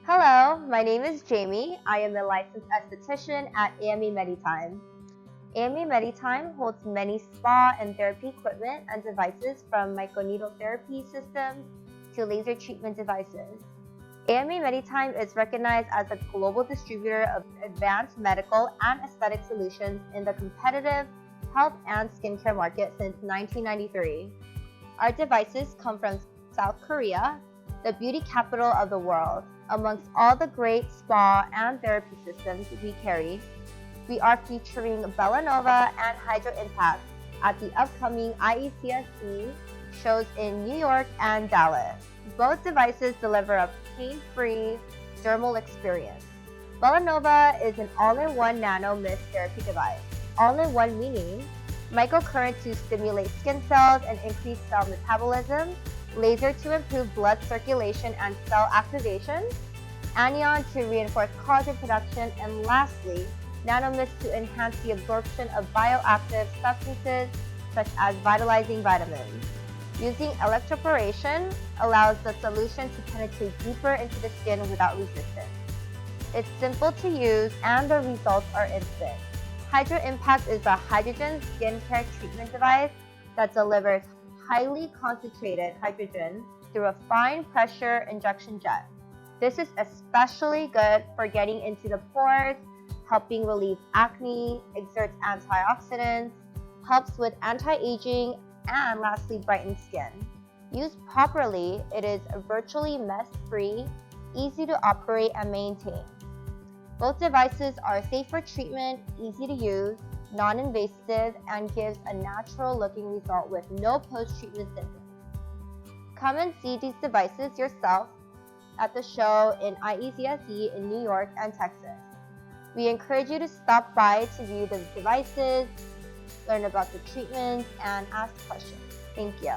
Hello, my name is Jamie. I am a licensed esthetician at AMA Meditime. AMA Meditime holds many spa and therapy equipment and devices from microneedle therapy systems to laser treatment devices. AMA Meditime is recognized as a global distributor of advanced medical and aesthetic solutions in the competitive health and skincare market since 1993. Our devices come from South Korea, the beauty capital of the world. Amongst all the great spa and therapy systems we carry, we are featuring Bellanova and Hydroimpact at the upcoming IECSC shows in New York and Dallas. Both devices deliver a pain-free dermal experience. Balanova is an all-in-one nano mist therapy device. All-in-one meaning microcurrent to stimulate skin cells and increase cell metabolism, laser to improve blood circulation and cell activation, anion to reinforce collagen production, and lastly, nanomist to enhance the absorption of bioactive substances such as vitalizing vitamins. Using electroporation allows the solution to penetrate deeper into the skin without resistance. It's simple to use and the results are instant. Hydroimpact is a hydrogen skincare treatment device that delivers highly concentrated hydrogen through a fine pressure injection jet. This is especially good for getting into the pores, helping relieve acne, exerts antioxidants, helps with anti-aging, and lastly brightens skin. Used properly, it is virtually mess-free, easy to operate and maintain. Both devices are safe for treatment, easy to use, non-invasive, and gives a natural-looking result with no post-treatment symptoms. Come and see these devices yourself at the show in IECSC in New York and Texas. We encourage you to stop by to view the devices, learn about the treatments, and ask questions. Thank you.